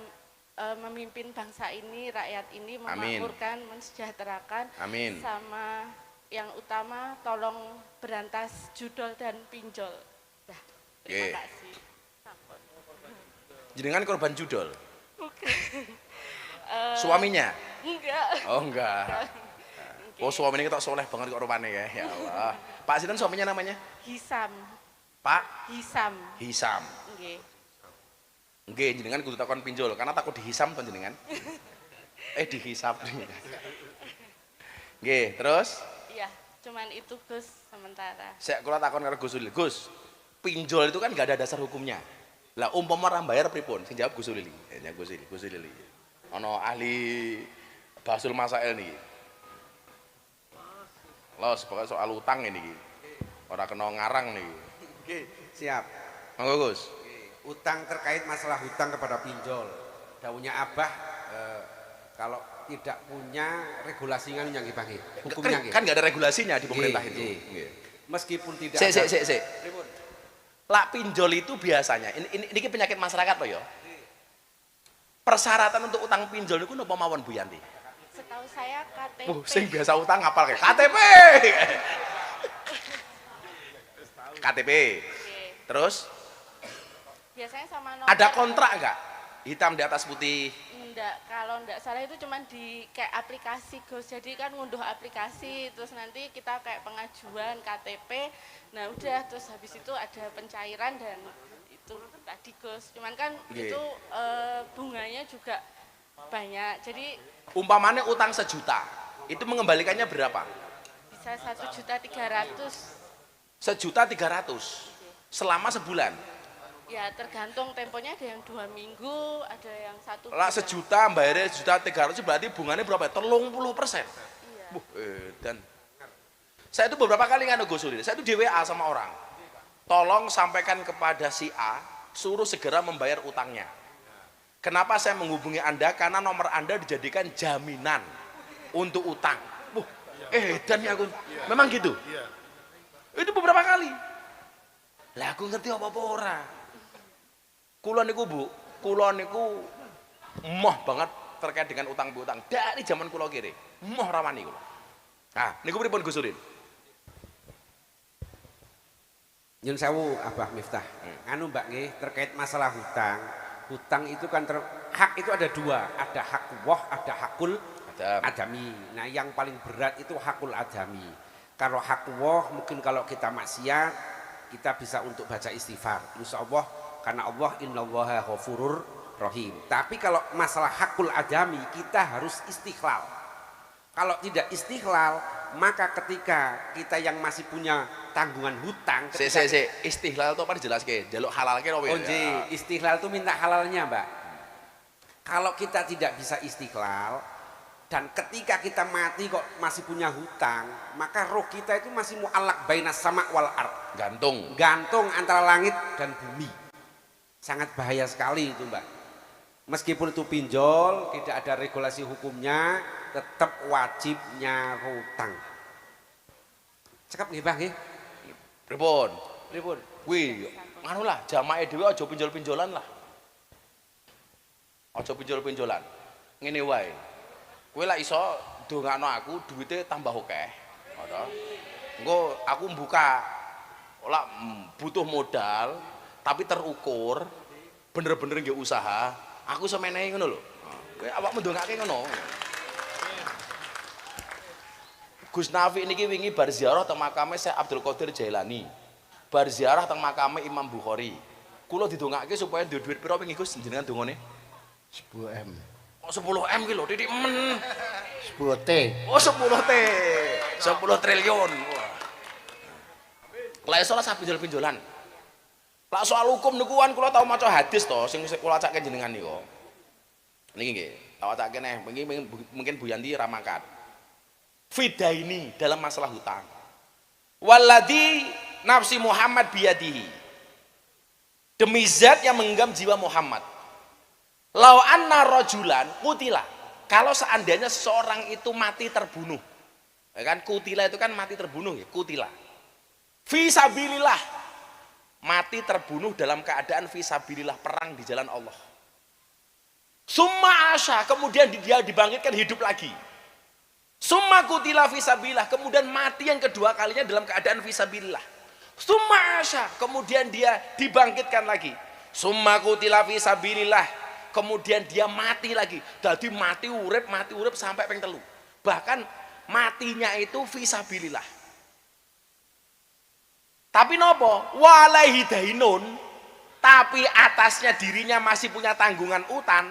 memimpin bangsa ini, rakyat ini, memakmurkan, mensejahterakan. Amin. Sama yang utama, tolong berantas judol dan pinjol. Dah, terima Nggih. kasih. Jenengan korban judol? Bukan. Suaminya? Enggak. Oh enggak. Oh, suaminya ketok soleh banget kok rupane ya. Ya Allah. Pak sinten suaminya namanya? Hisam. Pak Hisam. Hisam. Nggih. Nggih, jenengan kudu takon pinjol karena takut dihisam to jenengan. Dihisap. Nggih, terus Iya, cuman itu Gus sementara. saya kula takon karo Gus Ulil. Gus, pinjol itu kan gak ada dasar hukumnya. Lah umpama ora bayar pripun? Sing jawab Gus Ulil. Ya Gus Ulil. Ana ahli Basul Masail niki. Los pokoknya soal utang ini iki. Ora kena ngarang niki. Oke, siap. Monggo Gus. Utang terkait masalah hutang kepada pinjol. Dawuhnya Abah kalau tidak punya regulasi yang nggih. Hukumnya nggih. Kan gak ada regulasinya di pemerintah Nggih, itu. nggih. Nggih. Meskipun tidak Sik. Lak pinjol itu biasanya ini penyakit masyarakat loh ya. Persyaratan untuk utang pinjol itu napa mawon Bu Yanti? Setahu saya KTP. Sing biasa utang ngapal kayak KTP. KTP. Oke. Terus Biasanya sama nomor. ada kontrak enggak? Hitam di atas putih. Enggak, kalau enggak salah itu cuman di kayak aplikasi Gus. Jadi kan ngunduh aplikasi, terus nanti kita kayak pengajuan KTP. Nah udah, terus habis itu ada pencairan dan itu tadi Gus. Cuman kan Nggih. itu bunganya juga banyak. Jadi Umpamanya utang 1 juta, itu mengembalikannya berapa? bisa 1.300.000. 1.300.000 selama sebulan. Ya tergantung temponya, ada yang 2 minggu, ada yang 1 Lah bulan. 1 juta bayarnya 1.300.000 berarti bunganya berapa? 30%. Iya. Dan saya itu beberapa kali nganu Gus Ulil, saya itu di WA sama orang. Tolong sampaikan kepada si A, suruh segera membayar utangnya. Kenapa saya menghubungi Anda? Karena nomor Anda dijadikan jaminan untuk utang. Dan ya aku memang gitu. Itu beberapa kali. Lah aku ngerti apa-apa ora. Kula niku Bu, kula niku moh banget terkait dengan utang piutang dari zaman kula kiri. Moh rawani kula. Nah, niku pripun Gus Ulin? Nyun sewu Abah Miftah. Anu Mbak nggih terkait masalah hutang. Hutang itu kan hak itu ada 2, ada hak wah, ada hakul adami. Nah, yang paling berat itu hakul adami. Kalau hak wah mungkin kalau kita maksiat kita bisa untuk baca istighfar. Insyaallah karena Allah innallaha ghafurur rahim. Tapi kalau masalah hakul adami kita harus istiqlal. Kalau tidak istiqlal, maka ketika kita yang masih punya tanggungan hutang, Istihlal itu apa dijelaske? Jaluk halal ke oh istiqlal itu minta halalnya, Mbak. Kalau kita tidak bisa istiqlal dan ketika kita mati kok masih punya hutang, maka roh kita itu masih mu'allaq bainas sama wal ard. Gantung antara langit dan bumi. Sangat bahaya sekali itu, Mbak. Meskipun itu pinjol, tidak ada regulasi hukumnya, tetap wajibnya hutang. Cekap nggih, Pak nggih. Pripun? Pripun? Wih, anu lah, jamaah dhewe aja pinjol-pinjolan lah. Aja pinjol-pinjolan. Ngene wae. Kowe lak iso ndongakno aku duwite tambah akeh. Ngono. Engko aku buka lak butuh modal tapi terukur, bener-bener nggih usaha, aku iso menehi ngono lho. Kowe awakmu ndongake ngono. Gus Nafi niki wingi bar ziarah teng makame Syekh Abdul Qadir Jailani. Bar ziarah teng makame Imam Bukhari. Kula didongake supaya duwe dhuwit pira wingi Gus jenengan dongane? 10M. Oh 10M ki lho, titik men. 10T. Oh 10T. 10 triliun. Wah. Lah iso lah pinjol-pinjolan. Lah soal hukum niku kan kula tau maca hadis to sing kula acake jenengan niku. Niki nggih, tak acake neh, mungkin Bu Yanti ra mangkat. Fidaini dalam masalah hutang. Walladzi nafsi Muhammad biyadihi. Demi zat yang menggenggam jiwa Muhammad. Lau anna rajulan kutila. Kalau seandainya seseorang itu mati terbunuh. Ya kan kutila itu kan mati terbunuh ya, kutila. Fisabilillah. Mati terbunuh dalam keadaan fisabilillah, perang di jalan Allah. Summa asya, kemudian dia dibangkitkan hidup lagi. Summa kutila fisabilillah, kemudian mati yang kedua kalinya dalam keadaan fisabilillah. Summa asya, kemudian dia dibangkitkan lagi. Summa kutila fisabilillah, kemudian dia mati lagi. Jadi mati urip sampai ping 3. Bahkan matinya itu fisabilillah. Tapi nopo? Walaihi dainun, tapi atasnya dirinya masih punya tanggungan utang.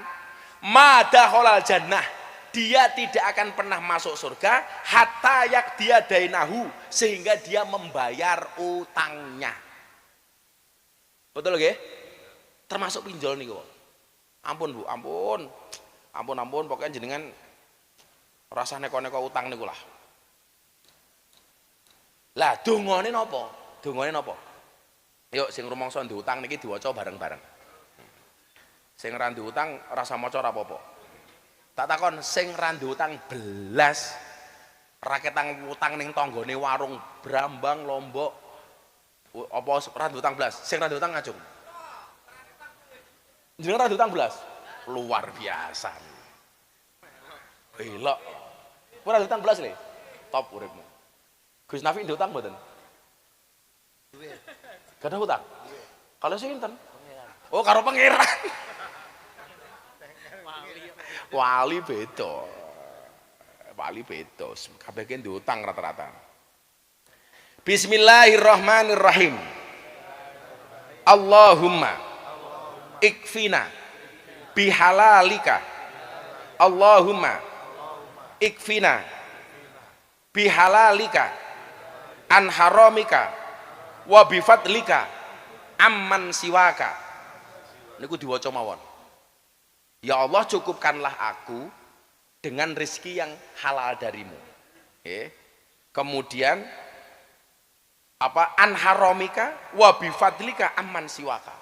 Madakhalal jannah, dia tidak akan pernah masuk surga hatta yak dia dainahu, sehingga dia membayar utangnya. Betul nggih? Termasuk pinjol niku. Ampun Bu, ampun. Ampun, pokoknya jenengan rasa neko-neko utang niku lah. Lah dongane napa? Dongane napa? Yuk sing rumangsa diutang niki diwaca bareng-bareng. Sing ra diutang rasa maca ora apa-apa. Tak takon sing ra diutang belas raketang utang ning tanggane warung Brambang Lombok apa ra diutang belas, sing ra diutang ngajung. Jenengan ra diutang belas. Luar biasa. Elok. Ora diutang belas le. Top uripmu. Gus Nafi diutang mboten? Gak ada hutang? Kalau sinten? Oh karo pangeran. Wali beda. Wali beda. Kabeh ki diutang rata-rata. Bismillahirrahmanirrahim. Allahumma ikfina bihalalika. Allahumma ikfina bihalalika an haramika wa bifadlika amman siwaka. Niku diwaca mawon. Ya Allah, cukupkanlah aku dengan rezeki yang halal darimu. Kemudian apa an haramika wa bifadlika amman siwaka.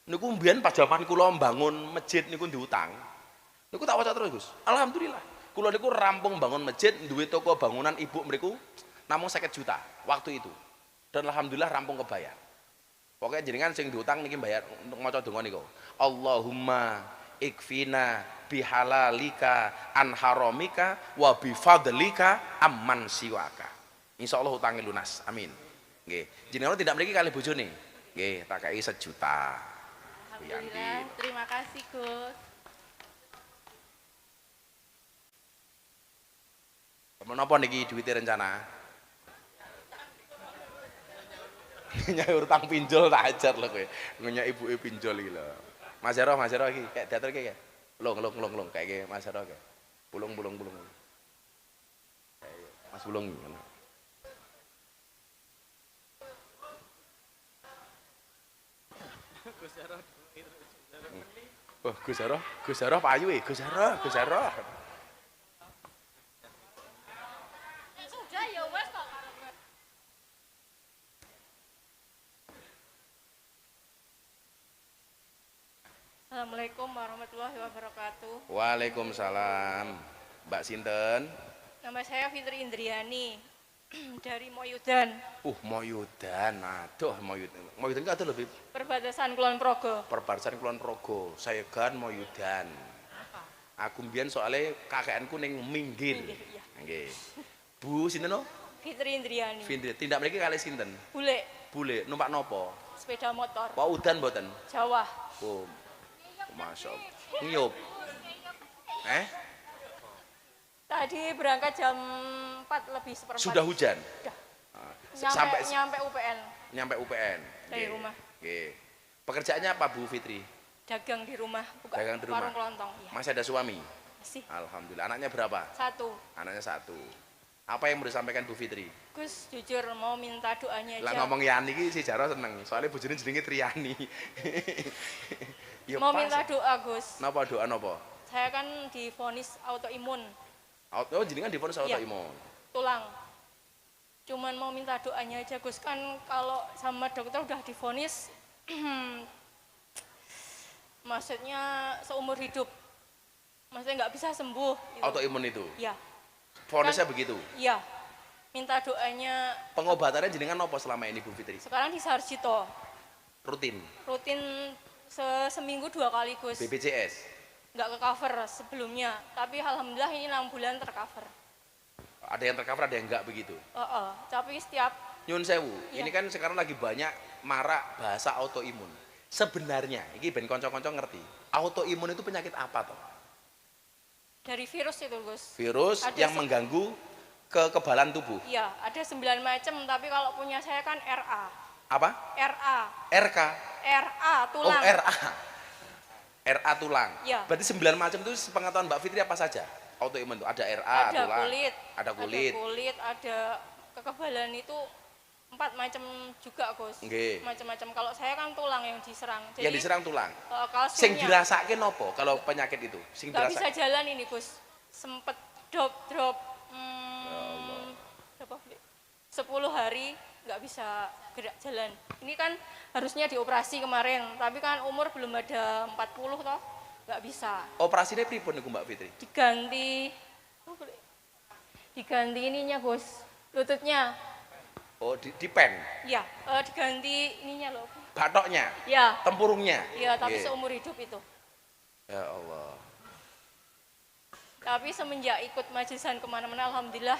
Niku mbiyen pas jaman kula mbangun masjid niku diutang. Niku tak waca terus, Gus. Alhamdulillah. Kula niku rampung bangun masjid, duwe toko bangunan ibu mriku namung 50 juta waktu itu. Dan alhamdulillah rampung kebayar. Pokoknya jenengan sing diutang niki bayar untuk maca donga niku. Allahumma ikfina bihalalika an haramika wa bifadlika amman siwaka. Insyaallah utange lunas. Amin. Nggih. Jenengan tidak mriki kalih bojone. Nggih, tak kei 1 juta. Alhamdulillah, terima kasih Gus. Menapa niki duwite rencana? Nyai utang pinjol tak ajar lho kowe. Ngenyek ibuke pinjol iki lho. Mas Hero iki kayak diatur kayak lung kayak Mas Hero kayak. Bulung. Mas Bulung. Oh, Gus Hero payu Gus Hero. Sudah ya wes kok. Assalamualaikum warahmatullahi wabarakatuh. Waalaikumsalam. Mbak sinten? Nama saya Fitri Indriani dari Moyudan. Moyudan. Aduh, Moyudan. Moyudan ki ada lebih Perbatasan Kulon Progo. perbatasan Kulon Progo. Saya kan Moyudan. Aku mbiyen soalnya kakekku ning Minggir. Iya. Nggih. Bu sinten no? Fitri Indriani. Fitri. Tindak mriki kalih sinten? Bule. Numpak nopo? Sepeda motor. Pak udan mboten? Jawa. Oh. Masya Allah. Ngiyup. Tadi berangkat jam 4 lebih seperempat. Sudah hujan? Sudah. Nyampe UPN. Nyampe UPN. Dari Nggih. rumah. Nggih. Pekerjaannya apa Bu Fitri? Dagang di rumah, buka Dagang di rumah. warung kelontong. Ya. Masih ada suami? Masih. Alhamdulillah. Anaknya berapa? 1. Anaknya 1. Apa yang mau disampaikan Bu Fitri? Gus, jujur mau minta doanya aja. Lah ngomong Yani ki si Jaro seneng. Soalnya bojone jenenge Triani. Ya Mau pas. minta doa, Gus. Napa doa napa? Saya kan divonis autoimun Oh, jenengan divonis autoimun. tulang. Cuman mau minta doanya aja, Gus. Kan kalau sama dokter udah divonis maksudnya seumur hidup. Maksudnya nggak bisa sembuh. Gitu. Autoimun itu. Ya. Vonisnya begitu. Iya. Minta doanya. Pengobatannya jenengan apa selama ini Bu Fitri? Sekarang di Sarjito. Rutin. Rutin seminggu 2 kali, Gus. BPJS. Nggak ke cover sebelumnya, tapi alhamdulillah ini 6 bulan tercover. Ada yang tercover, ada yang enggak begitu. Tapi setiap Nyun sewu, Iya. ini kan sekarang lagi banyak marak bahasa autoimun. Sebenarnya, ini ben konco-konco ngerti, autoimun itu penyakit apa toh? dari virus itu, Gus. Virus Ada yang mengganggu kekebalan tubuh. Iya, ada 9 macam, tapi kalau punya saya kan RA. Apa? RA. RK. RA Oh, tulang. RA. RA tulang. Iya. Berarti 9 macam itu sepengetahuan Mbak Fitri apa saja? Autoimun itu ada RA Ada tulang. kulit. Ada kulit. Ada kulit, ada kekebalan itu 4 macam juga, Gus. Nggih. Macam-macam. Kalau saya kan tulang yang diserang. Jadi Yang diserang tulang. Sing kalsiumnya dirasake nopo kalau penyakit itu? Sing nggak bisa dirasake. jalan ini, Gus. Sempet drop berapa? 10 hari nggak bisa gerak jalan. Ini kan harusnya dioperasi kemarin, tapi kan umur belum ada 40 toh, nggak bisa. Operasinya pripun niku Mbak Fitri? Diganti ininya, Gus. Lututnya. Oh, di pen. Ya, diganti ininya loh. Batoknya, Ya, tempurungnya. ya, tapi Nggih. seumur hidup itu. Ya Allah. Tapi semenjak ikut majelis kemana-mana, alhamdulillah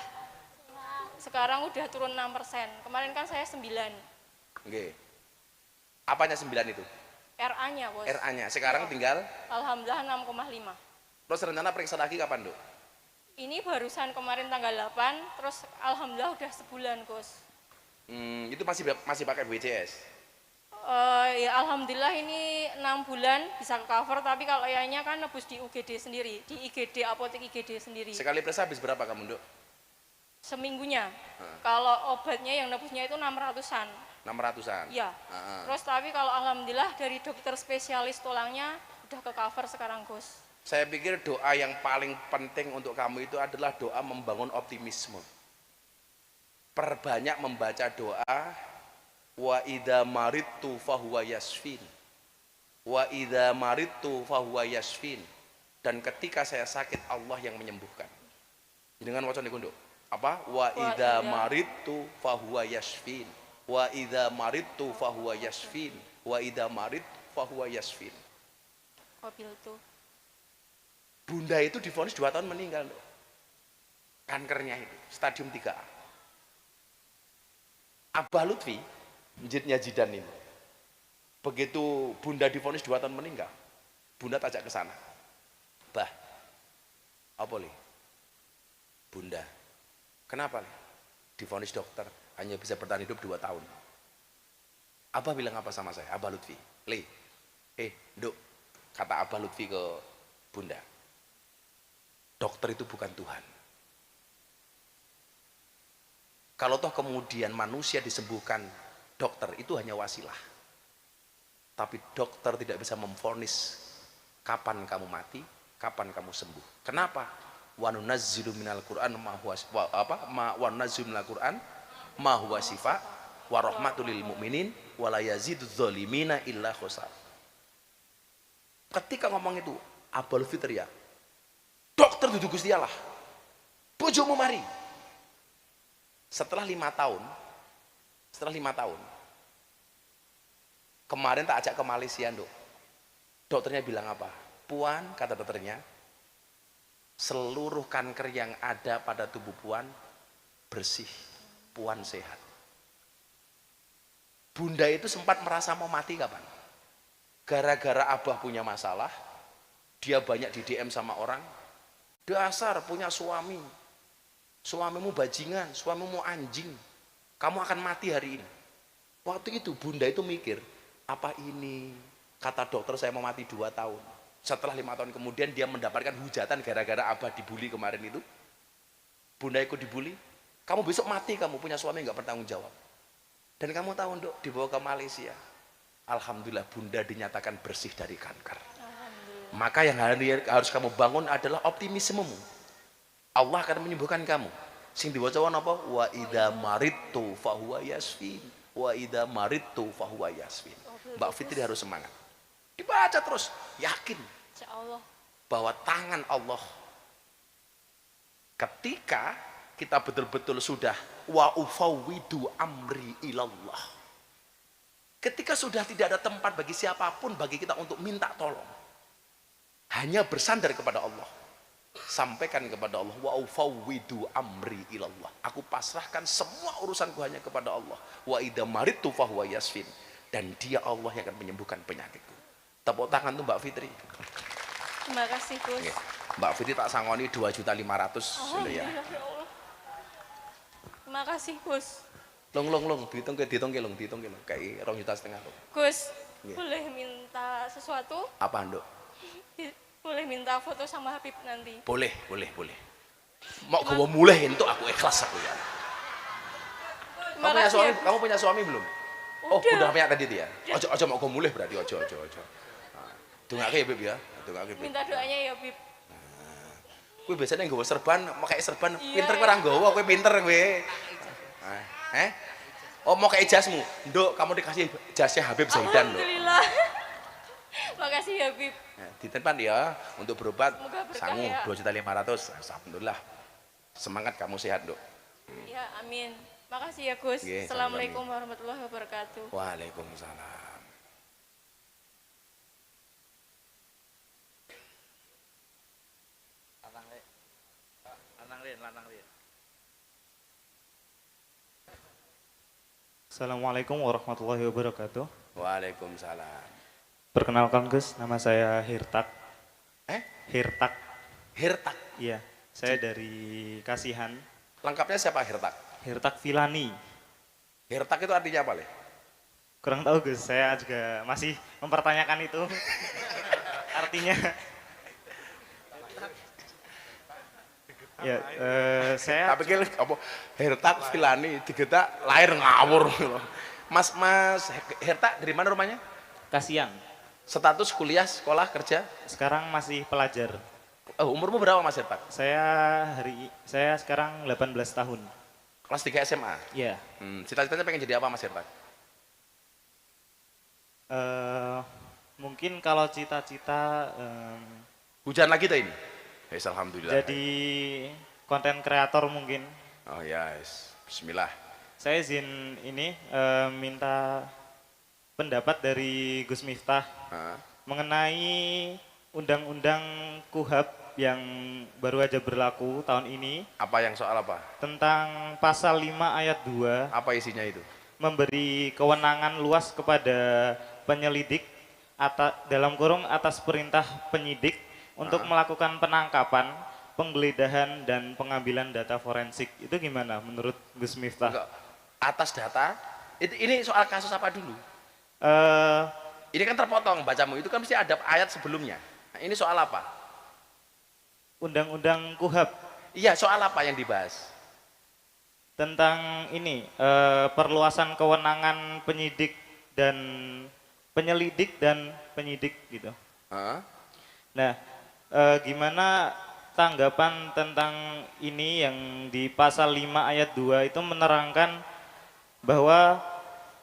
sekarang udah turun 6%. Kemarin kan saya 9. Nggih. Apanya 9 itu? RA-nya, Bos. RA-nya. Sekarang tinggal Alhamdulillah 6,5. terus rencana periksa lagi kapan, Dok? Ini barusan kemarin tanggal 8, terus alhamdulillah udah sebulan, Gus. Itu masih pakai BPJS. Ya alhamdulillah ini 6 bulan bisa ke cover, tapi kalau yanya kan nebus di UGD sendiri, di IGD, apotek IGD sendiri. Sekali periksa habis berapa kamu, Dok? Seminggunya. Kalau obatnya yang nebusnya itu 600-an. 600-an. Iya. Terus tapi kalau alhamdulillah dari dokter spesialis tulangnya udah ke cover sekarang, Gus. Saya pikir doa yang paling penting untuk kamu itu adalah doa membangun optimisme. Perbanyak membaca doa wa idza maridtu fahuwa yasfin. Wa idza maridtu fahuwa yasfin. Dan ketika saya sakit Allah yang menyembuhkan. Dengan wacan niku, Nduk. Apa? Wa idza maridtu fahuwa yasfin. Wa idza maridtu fahuwa yasfin. Wa idza marid fahuwa yasfin. Kobil tuh. Bunda itu divonis 2 tahun meninggal, Nduk. Kankernya itu stadium 3A. Abah Lutfi, njitnya Jidan ini. Begitu Bunda divonis 2 tahun meninggal, Bunda tajak ke sana. Bah, apa li? Bunda, kenapa li? Divonis dokter, hanya bisa bertahan hidup 2 tahun. Abah bilang apa sama saya? Abah Lutfi, li, Nduk, kata Abah Lutfi ke Bunda, dokter itu bukan Tuhan. Kalau toh kemudian manusia disembuhkan dokter, itu hanya wasilah. Tapi dokter tidak bisa memvonis kapan kamu mati, kapan kamu sembuh. Kenapa? Wa nunazzilu minal Qur'an ma huwa wa nunazzilu minal Qur'an ma huwa syifa wa rahmatul lil mu'minin wa la yazidudz zalimina illa khusar. Ketika ngomong itu, Abul Fitri ya, dokter duduk Gusti Allah. Bojomu mari. Setelah 5 tahun, kemarin tak ajak ke Malaysia, Nduk. Dokternya bilang apa? Puan, kata dokternya, seluruh kanker yang ada pada tubuh Puan bersih, Puan sehat. Bunda itu sempat merasa mau mati kapan? Gara-gara Abah punya masalah, dia banyak di DM sama orang, dasar punya suami, suamimu bajingan, suamimu anjing, kamu akan mati hari ini. Waktu itu Bunda itu mikir, apa ini kata dokter saya mau mati 2 tahun. Setelah 5 tahun kemudian dia mendapatkan hujatan gara-gara Abah dibully kemarin itu. Bunda ikut dibully, kamu besok mati, kamu punya suami nggak bertanggung jawab. Dan kamu tahu, Nduk, dibawa ke Malaysia, alhamdulillah Bunda dinyatakan bersih dari kanker. Maka yang harus kamu bangun adalah optimismemu. Allah akan menyembuhkan kamu. Sing diwaca apa? Wa idza maridtu fahuwa yasfin. Wa idza maridtu fahuwa yasfin. Mbak Fitri harus semangat. Dibaca terus, yakin Insyaallah bahwa tangan Allah ketika kita betul-betul sudah wa ufawwidu amri ilallah. Ketika sudah tidak ada tempat bagi siapapun bagi kita untuk minta tolong. Hanya bersandar kepada Allah. Sampaikan kepada Allah, wa ufawwidu amri ilallah. Aku pasrahkan semua urusanku hanya kepada Allah. Wa idza maridtu fahuwa yasfin. Dan dia Allah yang akan menyembuhkan penyakitku. Tepuk tangan tuh Mbak Fitri. terima kasih, Gus. Mbak Fitri tak sangoni 2.500.000 sudah ya. Makasih Gus. Long, dihitung ke long, kayak 2,5 juta long. Gus, Iya. boleh minta sesuatu? Apa, Nduk? Boleh minta foto sama Habib nanti. Boleh. Mau gue mulai untuk aku ikhlas aku ya. Makasih ya, Gus. Kamu punya suami belum? Oh, Udah. udah punya tadi itu ya. Ojo mau gue mulai berarti ojo. Nah, dongake ya, Bib ya. Dongake, Bib. Minta doanya ya Habib. Kowe biasanya nggawa serban, mau kayak serban, Iya, pinter kowe ora nggawa, kowe pinter kowe. Oh, mau kayak jasmu. Nduk, kamu dikasih jasnya Habib Zaidan loh. Alhamdulillah. Makasih ya Habib. Ditempan ya untuk berobat. Semoga berkah Sangu ya. 2,5 juta. Alhamdulillah. Semangat kamu sehat, Nduk. Ya, amin. Makasih ya Gus. Nggih, Assalamualaikum warahmatullahi wabarakatuh. Waalaikumsalam. Lanang Rin. Assalamualaikum warahmatullahi wabarakatuh. Waalaikumsalam. Perkenalkan Gus, nama saya Hirtak. Hirtak. Hirtak. Iya, saya dari Kasihan. Lengkapnya siapa Hirtak? Hirtak Filani. Hirtak itu artinya apa, Le? Kurang tahu Gus, saya juga masih mempertanyakan itu. Artinya. Ya, saya Tapi kira apa Hirtak Filani digetak lahir ngawur. Mas Hirtak dari mana rumahnya? Kasihan. Status kuliah, sekolah, kerja? Sekarang masih pelajar. Oh, umurmu berapa Mas Hirtak? Saya sekarang 18 tahun. Kelas 3 SMA. Iya. Cita-citanya pengen jadi apa Mas Hirtak? Mungkin kalau cita-cita Hujan lagi tuh ini? Yes, alhamdulillah. jadi konten kreator mungkin. Oh ya, yes. Bismillah. Saya izin ini minta pendapat dari Gus Miftah Hah? mengenai undang-undang KUHAP yang baru aja berlaku tahun ini Apa yang soal apa? tentang pasal 5 ayat 2 Apa isinya itu? memberi kewenangan luas kepada penyelidik dalam kurung atas perintah penyidik untuk melakukan penangkapan, penggeledahan dan pengambilan data forensik. Itu gimana menurut Gus Miftah? Enggak. Atas data, ini soal kasus apa dulu? Ini kan terpotong bacamu, itu kan mesti ada ayat sebelumnya. Nah, ini soal apa? Undang-undang KUHAP Iya, soal apa yang dibahas? tentang ini perluasan kewenangan penyelidik dan penyidik gitu. Hah? Nah, gimana tanggapan tentang ini yang di pasal 5 ayat 2 itu menerangkan bahwa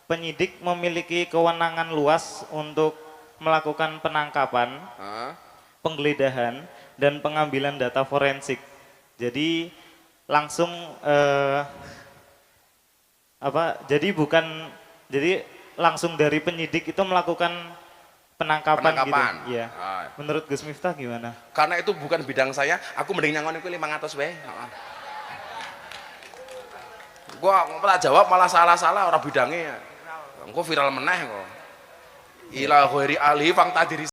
penyidik memiliki kewenangan luas untuk melakukan penangkapan, Hah? penggeledahan, dan pengambilan data forensik. Jadi langsung jadi langsung dari penyidik itu melakukan penangkapan. Gitu. Iya. Ah. Menurut Gus Miftah gimana? Karena itu bukan bidang saya, aku mending nyangon itu 500 wae. Gua tak jawab malah salah-salah orang bidangnya. Engko viral meneh kok. Ila ghairi ali fang tadiri